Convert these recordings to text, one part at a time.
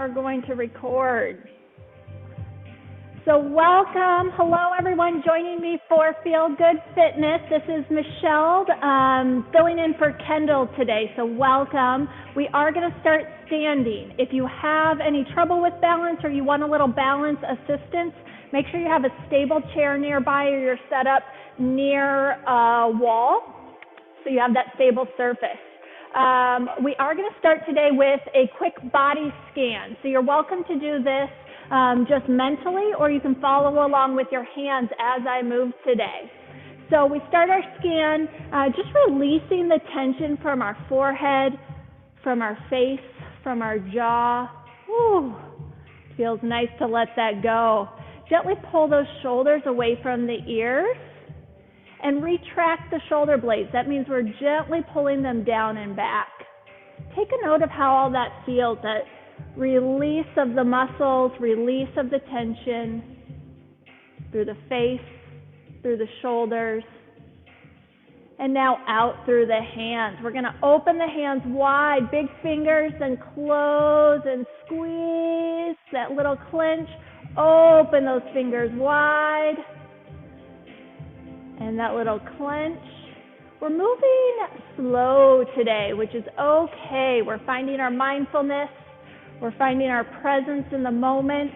Are going to record. So welcome. Hello everyone joining me for Feel Good Fitness. This is Michelle filling in for Kendall today. So welcome. We are going to start standing. If you have any trouble with balance or you want a little balance assistance, make sure you have a stable chair nearby or you're set up near a wall so you have that stable surface. We are going to start today with a quick body scan. So you're welcome to do this just mentally, or you can follow along with your hands as I move today. So we start our scan just releasing the tension from our forehead, from our face, from our jaw. Whew. Feels nice to let that go. Gently pull those shoulders away from the ears. And retract the shoulder blades. That means we're gently pulling them down and back. Take a note of how all that feels, that release of the muscles, release of the tension through the face, through the shoulders, and now out through the hands. We're going to open the hands wide, big fingers, and close and squeeze, that little clench. Open those fingers wide. And that little clench. We're moving slow today, which is okay. We're finding our mindfulness. We're finding our presence in the moment.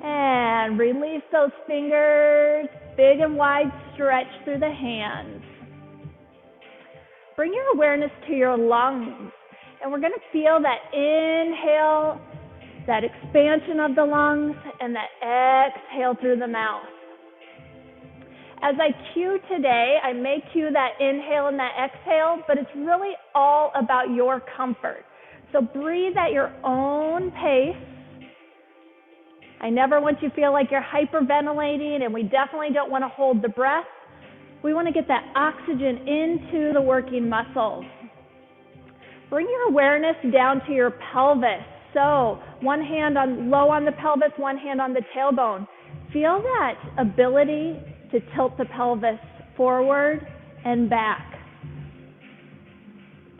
And release those fingers. Big and wide stretch through the hands. Bring your awareness to your lungs. And we're going to feel that inhale, that expansion of the lungs, and that exhale through the mouth. As I cue today, I may cue that inhale and that exhale, but it's really all about your comfort. So breathe at your own pace. I never want you to feel like you're hyperventilating, and we definitely don't want to hold the breath. We want to get that oxygen into the working muscles. Bring your awareness down to your pelvis. So one hand low on the pelvis, one hand on the tailbone. Feel that ability to tilt the pelvis forward and back.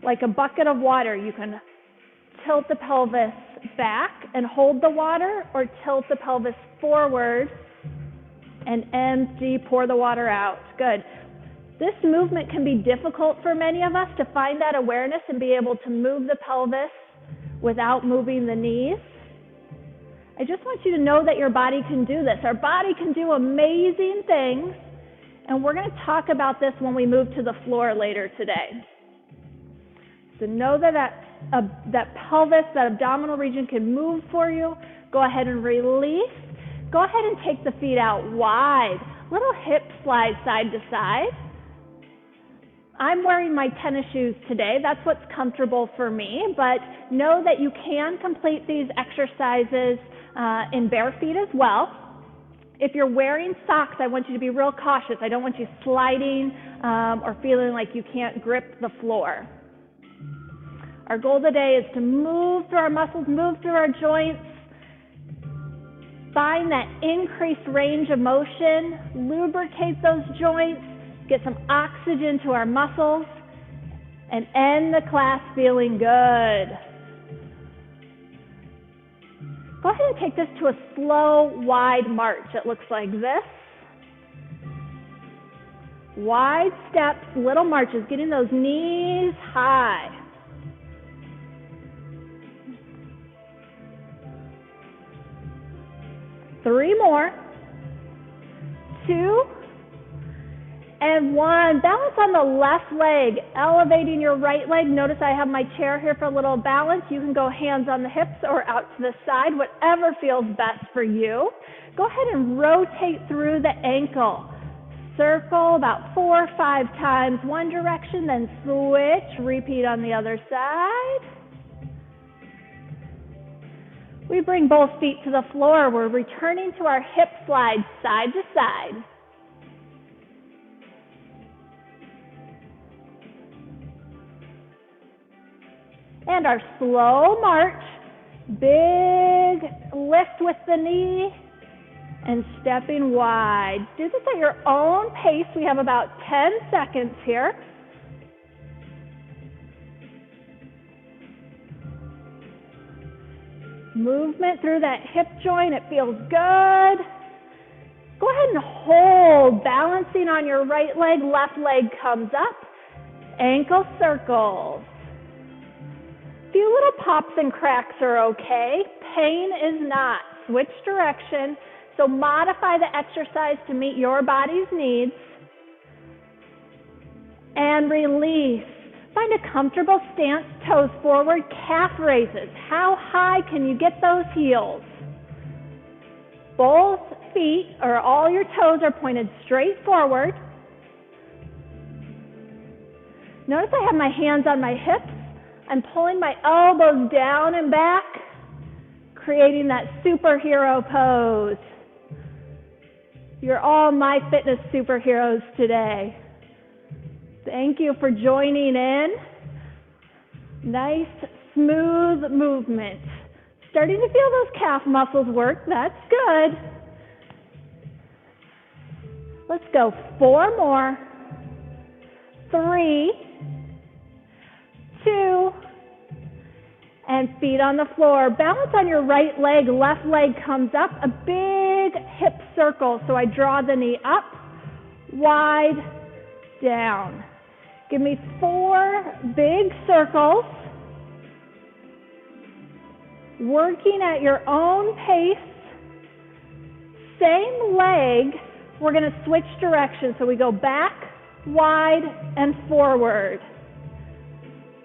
Like a bucket of water, you can tilt the pelvis back and hold the water, or tilt the pelvis forward and empty, pour the water out. Good. This movement can be difficult for many of us to find that awareness and be able to move the pelvis without moving the knees. I just want you to know that your body can do this. Our body can do amazing things, and we're going to talk about this when we move to the floor later today. So know that pelvis, that abdominal region can move for you. Go ahead and release. Go ahead and take the feet out wide. Little hip slide side to side. I'm wearing my tennis shoes today. That's what's comfortable for me, but know that you can complete these exercises in bare feet as well. If you're wearing socks, I want you to be real cautious. I don't want you sliding or feeling like you can't grip the floor. Our goal today is to move through our muscles, move through our joints, find that increased range of motion, lubricate those joints, get some oxygen to our muscles, and end the class feeling good. Go ahead and take this to a slow, wide march. It looks like this. Wide steps, little marches, getting those knees high. Three more. 2 and 1. Balance on the left leg, elevating your right leg. Notice I have my chair here for a little balance. You can go hands on the hips or out to the side, whatever feels best for you. Go ahead and rotate through the ankle. Circle about 4 or 5 times one direction, then switch. Repeat on the other side. We bring both feet to the floor. We're returning to our hip slide side to side. And our slow march, big lift with the knee and stepping wide. Do this at your own pace. We have about 10 seconds here. Movement through that hip joint. It feels good. Go ahead and hold, balancing on your right leg. Left leg comes up. Ankle circles. A few little pops and cracks are okay. Pain is not. Switch direction. So modify the exercise to meet your body's needs. And release. Find a comfortable stance, toes forward, calf raises. How high can you get those heels? Both feet or all your toes are pointed straight forward. Notice I have my hands on my hips. I'm pulling my elbows down and back, creating that superhero pose. You're all my fitness superheroes today. Thank you for joining in. Nice, smooth movement. Starting to feel those calf muscles work. That's good. Let's go 4 more. 3, 2, and feet on the floor. Balance on your right leg. Left leg comes up. A big hip circle. So I draw the knee up, wide, down. Give me 4 big circles. Working at your own pace. Same leg. We're going to switch directions. So we go back, wide, and forward.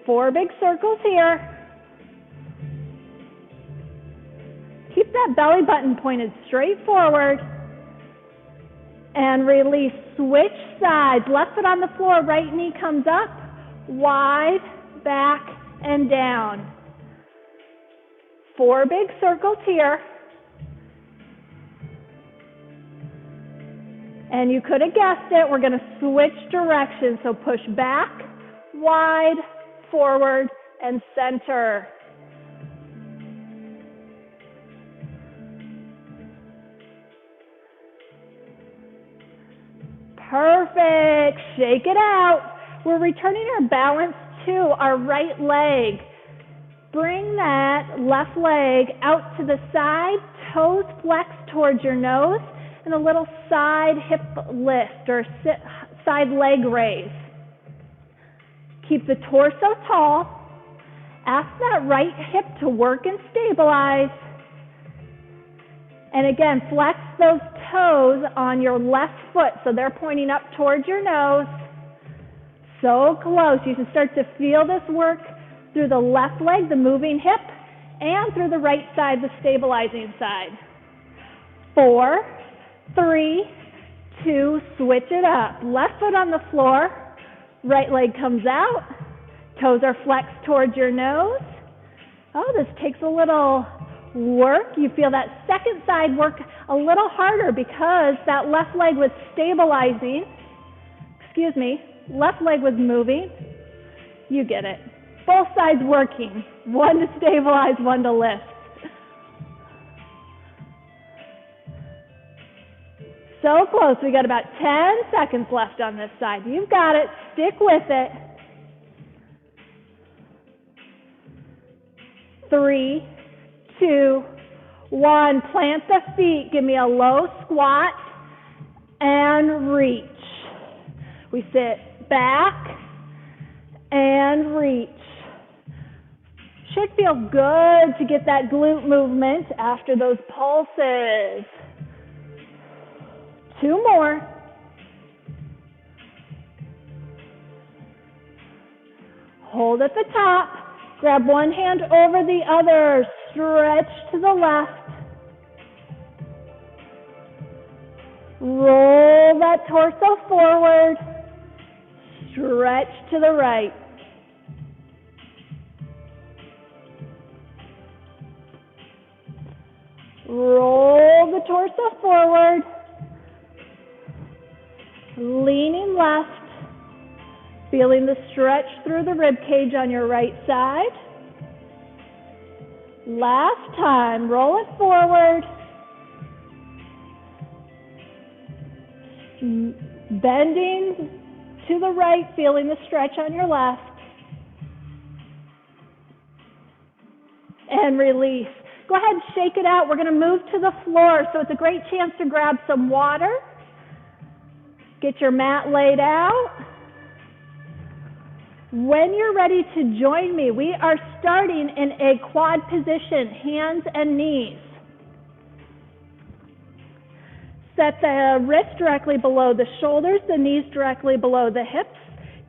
4 big circles here. Keep that belly button pointed straight forward. And release. Switch sides. Left foot on the floor, right knee comes up, wide, back, and down. 4 big circles here. And you could have guessed it, we're going to switch directions. So push back, wide, forward, and center. Perfect. Shake it out. We're returning our balance to our right leg. Bring that left leg out to the side, toes flex towards your nose, and a little side hip lift or side leg raise. Keep the torso tall. Ask that right hip to work and stabilize. And again, flex those toes on your left foot so they're pointing up towards your nose. So close. You can start to feel this work through the left leg, the moving hip, and through the right side, the stabilizing side. 4, 3, 2, switch it up. Left foot on the floor, right leg comes out, toes are flexed towards your nose. Oh, this takes a little work. You feel that second side work a little harder because that left leg was stabilizing. Left leg was moving. You get it. Both sides working. One to stabilize, one to lift. So close. We got about 10 seconds left on this side. You've got it. Stick with it. 3, 2, 1. Plant the feet. Give me a low squat and reach. We sit back and reach. Should feel good to get that glute movement after those pulses. 2 more. Hold at the top. Grab one hand over the other. Stretch to the left. Roll that torso forward. Stretch to the right. Roll the torso forward. Leaning left. Feeling the stretch through the rib cage on your right side. Last time. Roll it forward. Bending to the right, feeling the stretch on your left. And release. Go ahead and shake it out. We're going to move to the floor, so it's a great chance to grab some water. Get your mat laid out. When you're ready to join me, we are starting in a quad position, hands and knees. Set the wrists directly below the shoulders, the knees directly below the hips.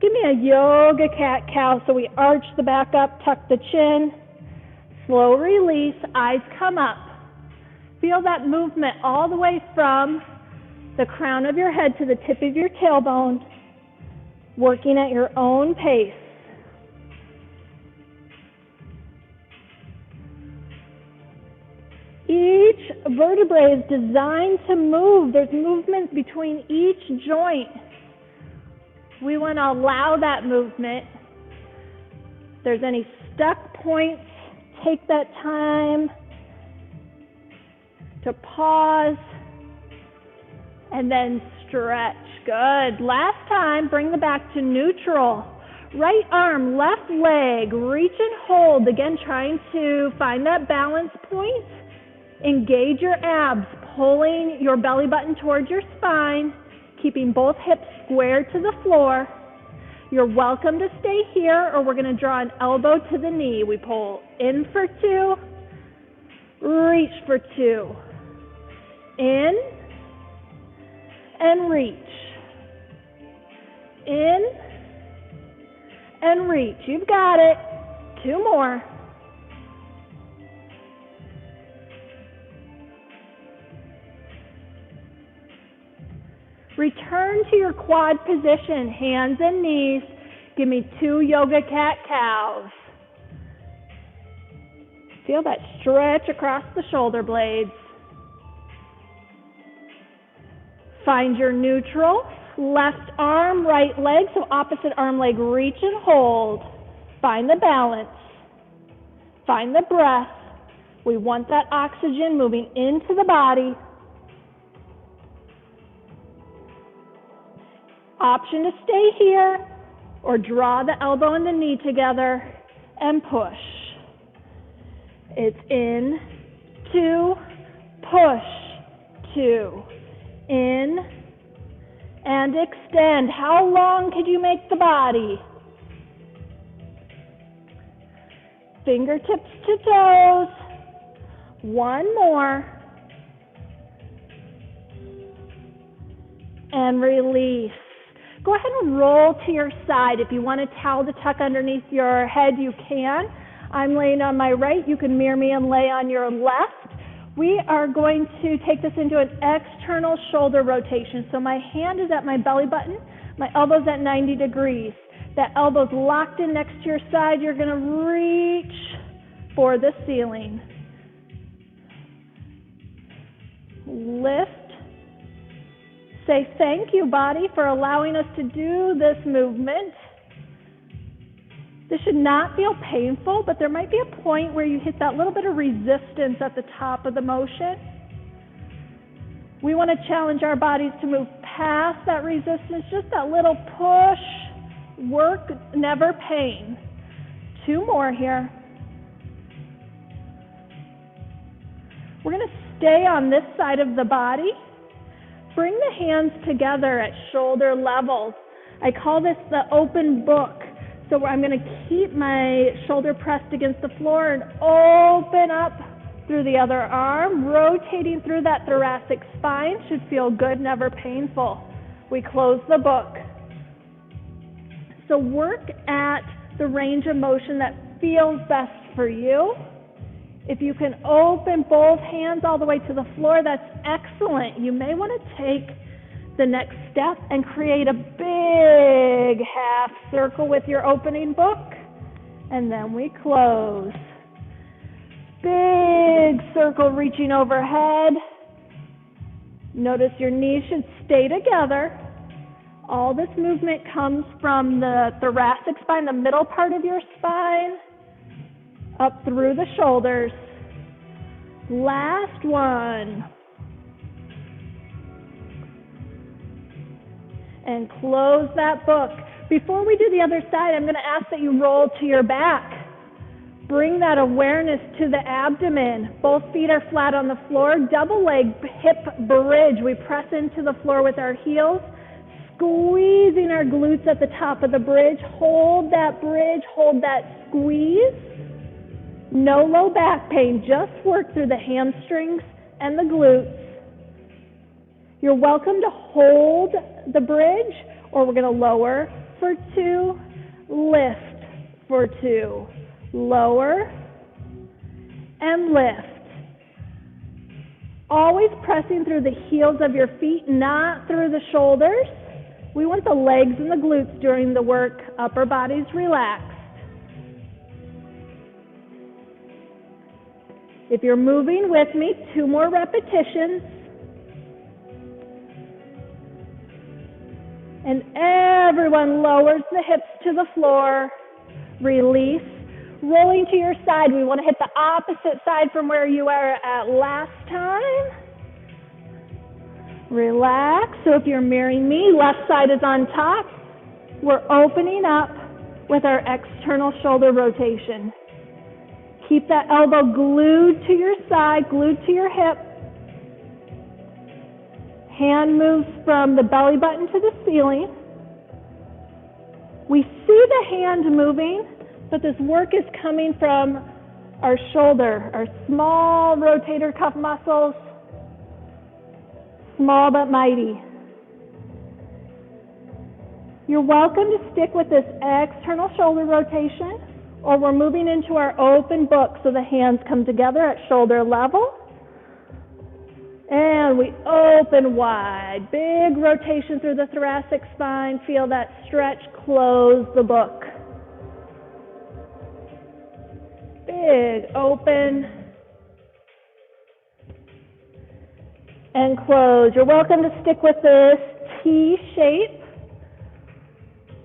Give me a yoga cat-cow, so we arch the back up, tuck the chin. Slow release, eyes come up. Feel that movement all the way from the crown of your head to the tip of your tailbone, working at your own pace. Each vertebrae is designed to move. There's movement between each joint. We want to allow that movement. If there's any stuck points, take that time to pause and then stretch. Good. Last time, bring the back to neutral. Right arm, left leg, reach and hold. Again, trying to find that balance point. Engage your abs, pulling your belly button towards your spine, keeping both hips square to the floor. You're welcome to stay here, or we're going to draw an elbow to the knee. We pull in for 2, reach for 2. In and reach. In and reach. You've got it. 2 more. Return to your quad position, hands and knees. Give me 2 yoga cat-cows. Feel that stretch across the shoulder blades. Find your neutral. Left arm, right leg, so opposite arm leg, reach and hold. Find the balance. Find the breath. We want that oxygen moving into the body. Option to stay here or draw the elbow and the knee together and push. It's in, 2, push, 2, in, and extend. How long could you make the body? Fingertips to toes. 1 more. And release. Go ahead and roll to your side. If you want a towel to tuck underneath your head, you can. I'm laying on my right. You can mirror me and lay on your left. We are going to take this into an external shoulder rotation. So my hand is at my belly button. My elbow's at 90 degrees. That elbow's locked in next to your side. You're going to reach for the ceiling. Lift. Say thank you, body, for allowing us to do this movement. This should not feel painful, but there might be a point where you hit that little bit of resistance at the top of the motion. We want to challenge our bodies to move past that resistance, just that little push, work, never pain. 2 more here. We're going to stay on this side of the body. Bring the hands together at shoulder level. I call this the open book. So I'm going to keep my shoulder pressed against the floor and open up through the other arm, rotating through that thoracic spine. Should feel good, never painful. We close the book. So work at the range of motion that feels best for you. If you can open both hands all the way to the floor, that's excellent. You may want to take the next step and create a big half circle with your opening book, and then we close. Big circle reaching overhead. Notice your knees should stay together. All this movement comes from the thoracic spine, the middle part of your spine, up through the shoulders. Last one. And close that book. Before we do the other side, I'm going to ask that you roll to your back. Bring that awareness to the abdomen. Both feet are flat on the floor. Double leg hip bridge. We press into the floor with our heels, squeezing our glutes at the top of the bridge. Hold that bridge. Hold that squeeze. No low back pain. Just work through the hamstrings and the glutes. You're welcome to hold the bridge, or we're going to lower for 2, lift for 2. Lower and lift. Always pressing through the heels of your feet, not through the shoulders. We want the legs and the glutes during the work. Upper body's relaxed. If you're moving with me, 2 more repetitions. And everyone lowers the hips to the floor. Release. Rolling to your side. We want to hit the opposite side from where you were at last time. Relax. So if you're mirroring me, left side is on top. We're opening up with our external shoulder rotation. Keep that elbow glued to your side, glued to your hip. Hand moves from the belly button to the ceiling. We see the hand moving, but this work is coming from our shoulder, our small rotator cuff muscles, small but mighty. You're welcome to stick with this external shoulder rotation, or we're moving into our open book so the hands come together at shoulder level. And we open wide. Big rotation through the thoracic spine. Feel that stretch. Close the book. Big open and close. You're welcome to stick with this T shape,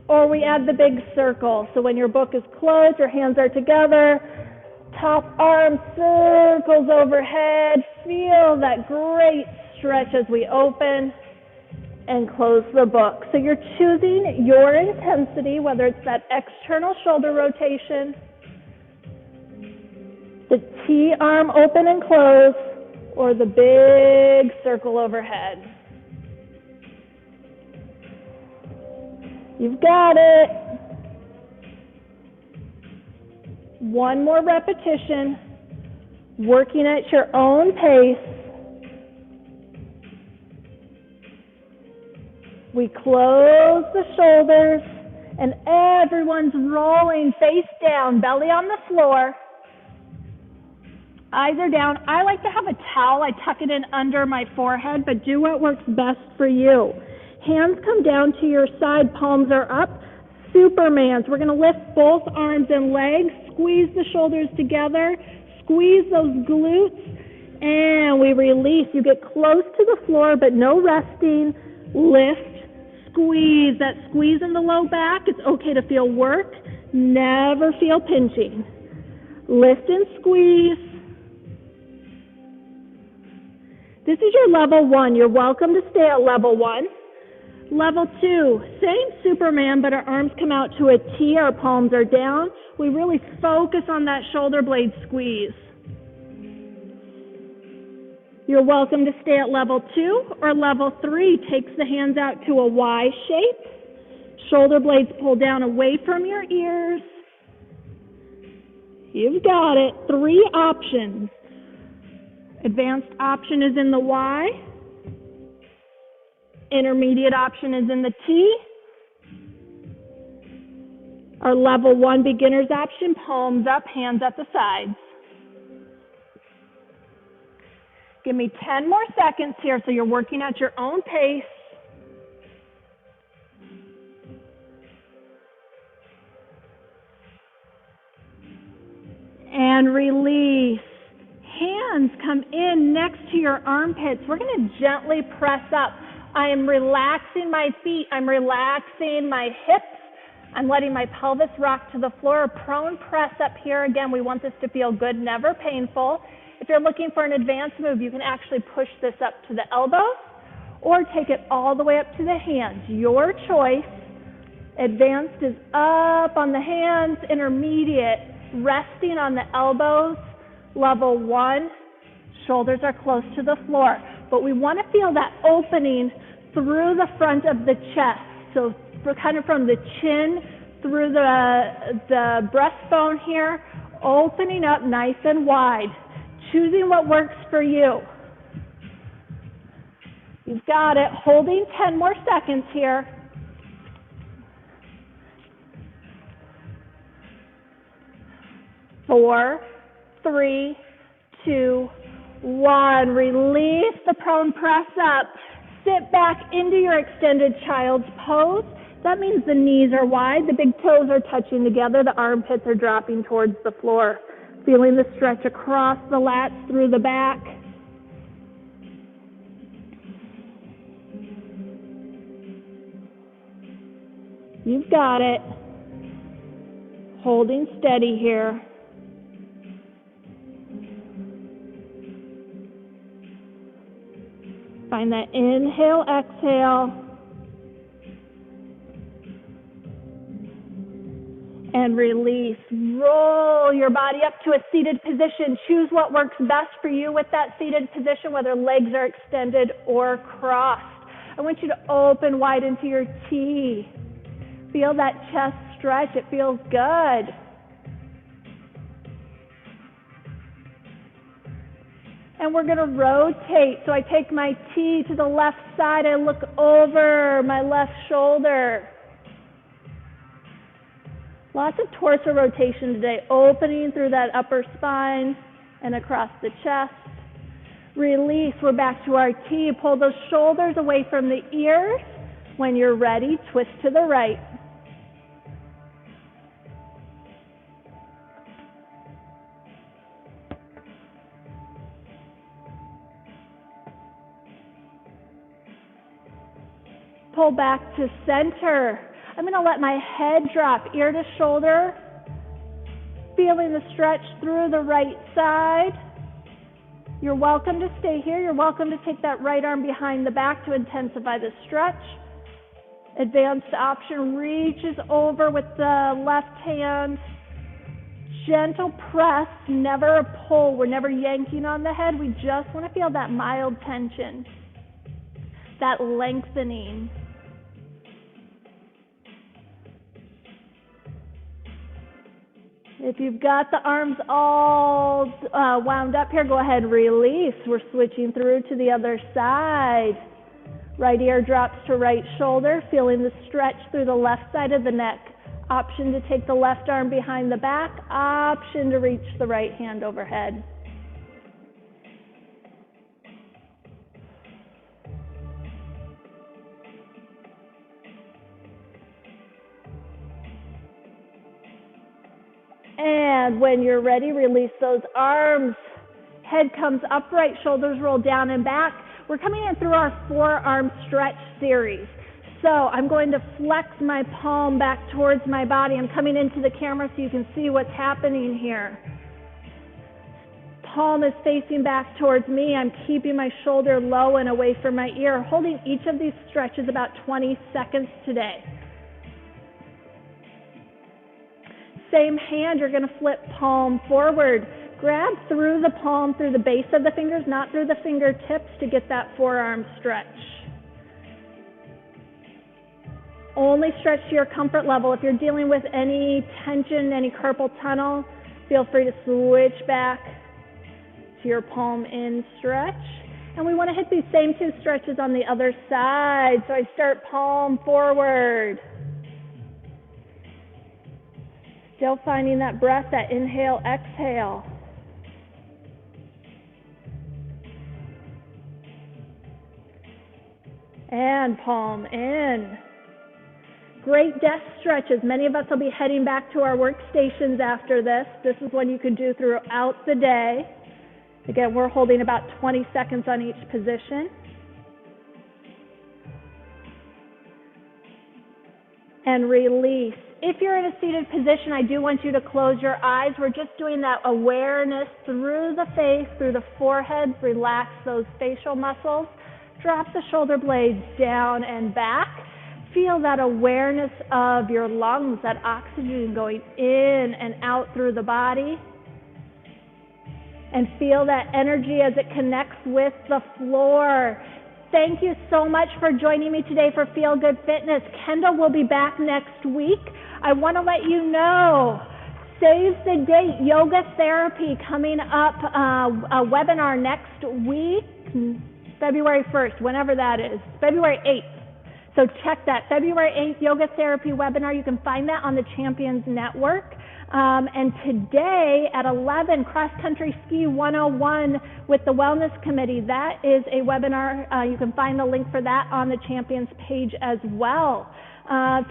or we add the big circle. So when your book is closed, your hands are together, top arm circles overhead. Feel that great stretch as we open and close the book. So you're choosing your intensity, whether it's that external shoulder rotation, the T arm open and close, or the big circle overhead. You've got it. 1 more repetition, working at your own pace. We close the shoulders, and everyone's rolling face down, belly on the floor. Eyes are down. I like to have a towel. I tuck it in under my forehead, but do what works best for you. Hands come down to your side, palms are up. Supermans. We're going to lift both arms and legs, squeeze the shoulders together, squeeze those glutes, and we release. You get close to the floor, but no resting. Lift, squeeze. That squeeze in the low back. It's okay to feel work. Never feel pinching. Lift and squeeze. This is your level 1. You're welcome to stay at level 1. Level 2, same Superman, but our arms come out to a T, our palms are down. We really focus on that shoulder blade squeeze. You're welcome to stay at level 2, or level 3 takes the hands out to a Y shape. Shoulder blades pull down away from your ears. You've got it. 3 options. Advanced option is in the Y. Intermediate option is in the T. Our level 1 beginner's option, palms up, hands at the sides. Give me 10 more seconds here so you're working at your own pace. And release. Hands come in next to your armpits. We're going to gently press up. I am relaxing my feet. I'm relaxing my hips. I'm letting my pelvis rock to the floor. Prone press up here. Again, we want this to feel good, never painful. If you're looking for an advanced move, you can actually push this up to the elbows or take it all the way up to the hands. Your choice. Advanced is up on the hands. Intermediate resting on the elbows, level 1. Shoulders are close to the floor. But we want to feel that opening through the front of the chest. So kind of from the chin through the breastbone here, opening up nice and wide. Choosing what works for you. You've got it. Holding 10 more seconds here. 4, 3, 2, 1. Release the prone press up. Sit back into your extended child's pose. That means the knees are wide, the big toes are touching together, the armpits are dropping towards the floor. Feeling the stretch across the lats through the back. You've got it. Holding steady here. Find that inhale, exhale. And release. Roll your body up to a seated position. Choose what works best for you with that seated position, whether legs are extended or crossed. I want you to open wide into your T. Feel that chest stretch. It feels good. And we're going to rotate. So I take my T to the left side. I look over my left shoulder. Lots of torso rotation today, opening through that upper spine and across the chest. Release, we're back to our T. Pull those shoulders away from the ears. When you're ready, twist to the right. Pull back to center. I'm going to let my head drop, ear to shoulder, feeling the stretch through the right side. You're welcome to stay here. You're welcome to take that right arm behind the back to intensify the stretch. Advanced option, reaches over with the left hand. Gentle press, never a pull. We're never yanking on the head. We just want to feel that mild tension, that lengthening. If you've got the arms all wound up here, go ahead and release. We're switching through to the other side. Right ear drops to right shoulder, feeling the stretch through the left side of the neck. Option to take the left arm behind the back. Option to reach the right hand overhead. And when you're ready, release those arms. Head comes upright, shoulders roll down and back. We're coming in through our forearm stretch series. So I'm going to flex my palm back towards my body. I'm coming into the camera so you can see what's happening here. Palm is facing back towards me. I'm keeping my shoulder low and away from my ear. Holding each of these stretches about 20 seconds today. Same hand, you're going to flip palm forward. Grab through the palm, through the base of the fingers, not through the fingertips, to get that forearm stretch. Only stretch to your comfort level. If you're dealing with any tension, any carpal tunnel, feel free to switch back to your palm in stretch. And we want to hit these same two stretches on the other side. So I start palm forward. Still finding that breath, that inhale, exhale. And palm in. Great desk stretches. Many of us will be heading back to our workstations after this. This is one you can do throughout the day. Again, we're holding about 20 seconds on each position. And release. If you're in a seated position, I do want you to close your eyes. We're just doing that awareness through the face, through the forehead. Relax those facial muscles. Drop the shoulder blades down and back. Feel that awareness of your lungs, that oxygen going in and out through the body. And feel that energy as it connects with the floor. Thank you so much for joining me today for Feel Good Fitness. Kendall will be back next week. I want to let you know, save the date, yoga therapy coming up, a webinar next week, February 1st, whenever that is, February 8th. So check that, February 8th, yoga therapy webinar. You can find that on the Champions Network. And today at 11, Cross Country Ski 101 with the Wellness Committee. That is a webinar. You can find the link for that on the Champions page as well.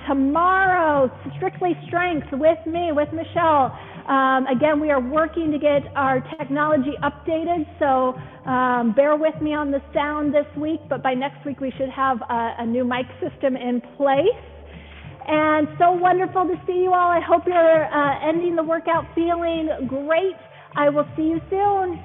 Tomorrow, Strictly Strength with me, with Michelle. Again, we are working to get our technology updated, so bear with me on the sound this week, but by next week we should have a new mic system in place. And so wonderful to see you all. I hope you're ending the workout feeling great. I will see you soon.